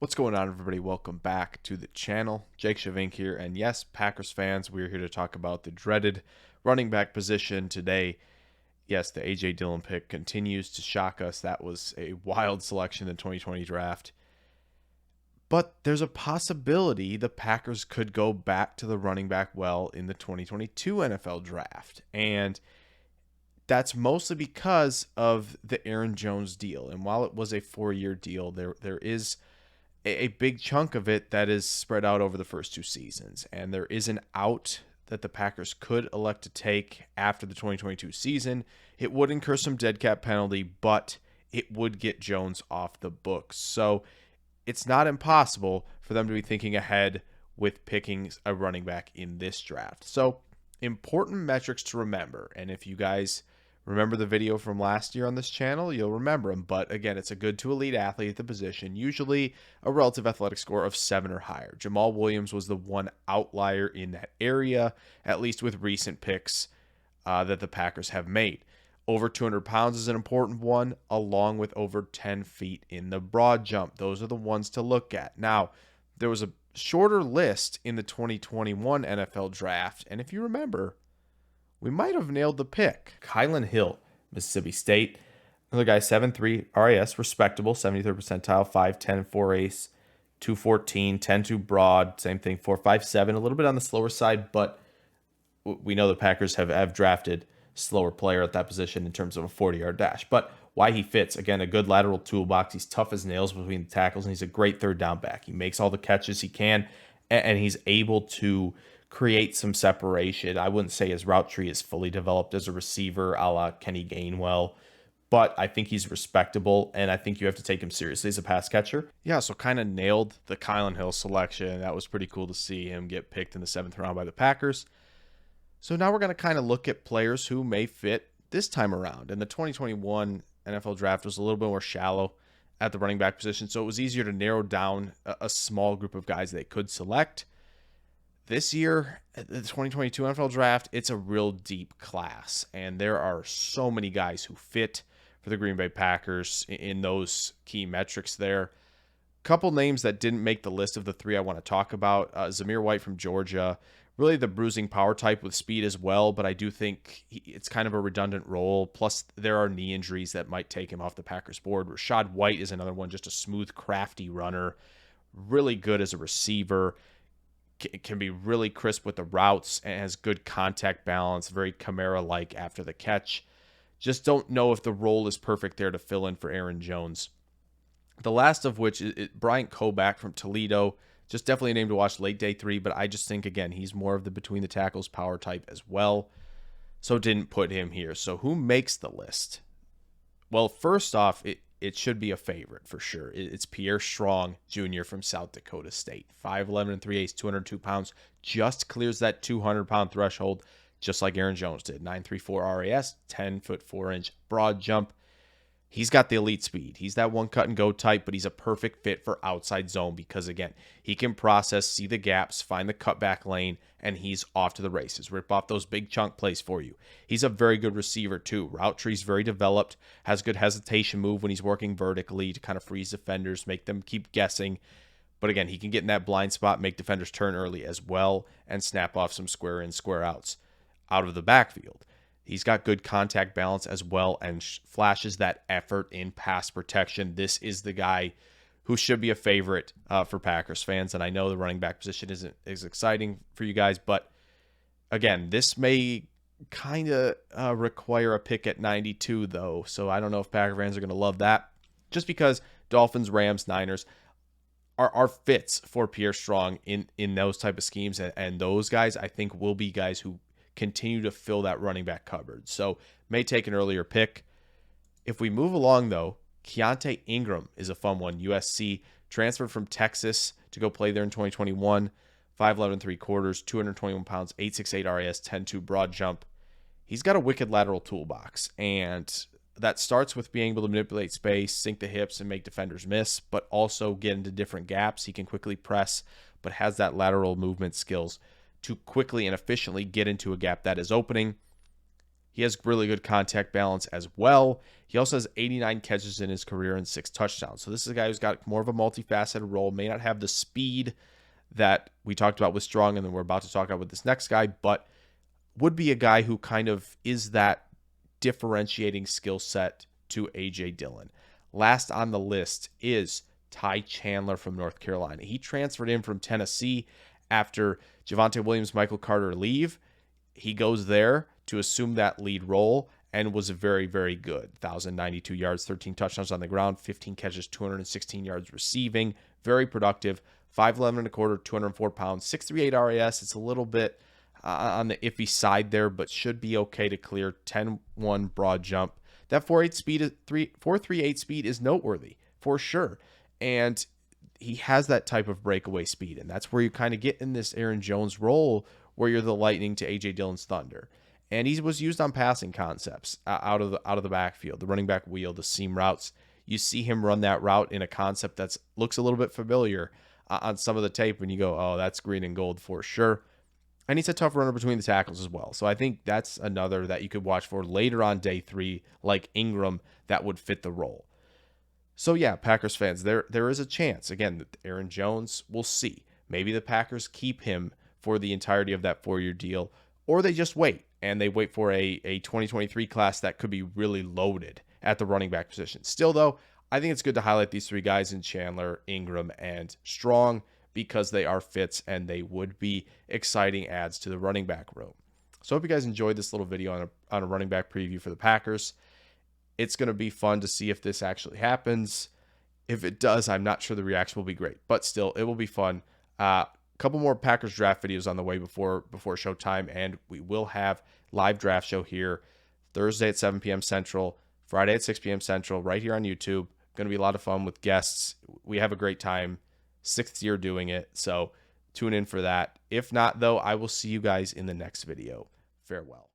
What's going on, everybody? Welcome back to the channel. Jake Shavink here, and yes, Packers fans, we're here to talk about the dreaded running back position today. Yes, the A.J. Dillon pick continues to shock us. That was a wild selection in the 2020 draft. But there's a possibility the Packers could go back to the running back well in the 2022 NFL draft. And that's mostly because of the Aaron Jones deal. And while it was a 4-year deal, there is a big chunk of it that is spread out over the first two seasons. And there is an out that the Packers could elect to take after the 2022 season. It would incur some dead cap penalty, but it would get Jones off the books. So it's not impossible for them to be thinking ahead with picking a running back in this draft. So important metrics to remember. And if you guys remember the video from last year on this channel, you'll remember them. But again, it's a good to elite athlete at the position, usually a relative athletic score of 7 or higher. Jamal Williams was the one outlier in that area, at least with recent picks that the Packers have made. Over 200 pounds is an important one, along with over 10 feet in the broad jump. Those are the ones to look at. Now, there was a shorter list in the 2021 NFL draft, and if you remember, we might have nailed the pick. Kylan Hill, Mississippi State. Another guy, 7'3", RAS, respectable, 73rd percentile, 5'10", 4 ace, 214, 10-2 broad, same thing, 4'5'7", a little bit on the slower side, but we know the Packers have drafted slower player at that position in terms of a 40-yard dash. But why he fits, again, a good lateral toolbox. He's tough as nails between the tackles, and he's a great third down back. He makes all the catches he can, and he's able to create some separation. I wouldn't say his route tree is fully developed as a receiver a la Kenny Gainwell, but I think he's respectable, and I think you have to take him seriously as a pass catcher. Yeah, so kind of nailed the Kylan Hill selection. That was pretty cool to see him get picked in the 7th round by the Packers. So now we're going to kind of look at players who may fit this time around. And the 2021 NFL draft was a little bit more shallow at the running back position, so it was easier to narrow down a small group of guys they could select. This year, the 2022 NFL draft, it's a real deep class, and there are so many guys who fit for the Green Bay Packers in those key metrics there. Couple names that didn't make the list of the three I want to talk about. Zamir White from Georgia, really the bruising power type with speed as well, but I do think it's kind of a redundant role. Plus, there are knee injuries that might take him off the Packers board. Rashad White is another one, just a smooth, crafty runner, really good as a receiver, can be really crisp with the routes, and has good contact balance, very Kamara-like after the catch. Just don't know if the role is perfect there to fill in for Aaron Jones. The last of which is Bryant Koback from Toledo. Just definitely a name to watch late day 3, but I just think, again, he's more of the between the tackles power type as well. So didn't put him here. So who makes the list? Well, first off, it should be a favorite for sure. It's Pierre Strong Jr. from South Dakota State. 5'11 and 3 eighths, 202 pounds. Just clears that 200-pound threshold, just like Aaron Jones did. 9.34 RAS, 10-foot 4-inch broad jump. He's got the elite speed. He's that one cut and go type, but he's a perfect fit for outside zone because, again, he can process, see the gaps, find the cutback lane, and he's off to the races. Rip off those big chunk plays for you. He's a very good receiver, too. Route tree's very developed, has good hesitation move when he's working vertically to kind of freeze defenders, make them keep guessing. But again, he can get in that blind spot, make defenders turn early as well, and snap off some square in, square outs out of the backfield. He's got good contact balance as well and flashes that effort in pass protection. This is the guy who should be a favorite for Packers fans. And I know the running back position isn't as exciting for you guys, but again, this may kind of require a pick at 92, though. So I don't know if Packer fans are going to love that, just because Dolphins, Rams, Niners are fits for Pierre Strong in those type of schemes. And those guys, I think, will be guys who continue to fill that running back cupboard. So may take an earlier pick. If we move along, though, Keante Ingram is a fun one. USC transferred from Texas to go play there in 2021. 5'11 3/4, 221 pounds, 8.68 RAS, 10.2 broad jump. He's got a wicked lateral toolbox, and that starts with being able to manipulate space, sink the hips, and make defenders miss, but also get into different gaps. He can quickly press, but has that lateral movement skills to quickly and efficiently get into a gap that is opening. He has really good contact balance as well. He also has 89 catches in his career and 6 touchdowns. So this is a guy who's got more of a multifaceted role, may not have the speed that we talked about with Strong and then we're about to talk about with this next guy, but would be a guy who kind of is that differentiating skill set to A.J. Dillon. Last on the list is Ty Chandler from North Carolina. He transferred in from Tennessee after Javonte Williams, Michael Carter leave. He goes there to assume that lead role and was very, very good. 1,092 yards, 13 touchdowns on the ground, 15 catches, 216 yards receiving. Very productive. 5'11 and a quarter, 204 pounds, 6'3" RAS. It's a little bit on the iffy side there, but should be okay to clear. 10-1 broad jump. That 4.38 speed is noteworthy for sure. And he has that type of breakaway speed, and that's where you kind of get in this Aaron Jones role where you're the lightning to A.J. Dillon's thunder. And he was used on passing concepts out of the backfield, the running back wheel, the seam routes. You see him run that route in a concept that looks a little bit familiar on some of the tape, and you go, oh, that's green and gold for sure. And he's a tough runner between the tackles as well. So I think that's another that you could watch for later on day 3, like Ingram, that would fit the role. So yeah, Packers fans, there is a chance, again, that Aaron Jones, we'll see. Maybe the Packers keep him for the entirety of that 4-year deal, or they just wait, and they wait for a 2023 class that could be really loaded at the running back position. Still, though, I think it's good to highlight these 3 guys in Chandler, Ingram, and Strong because they are fits and they would be exciting adds to the running back room. So I hope you guys enjoyed this little video on a running back preview for the Packers. It's going to be fun to see if this actually happens. If it does, I'm not sure the reaction will be great, but still, it will be fun. Couple more Packers draft videos on the way before showtime, and we will have live draft show here Thursday at 7 p.m. Central, Friday at 6 p.m. Central, right here on YouTube. Going to be a lot of fun with guests. We have a great time. 6th year doing it, so tune in for that. If not, though, I will see you guys in the next video. Farewell.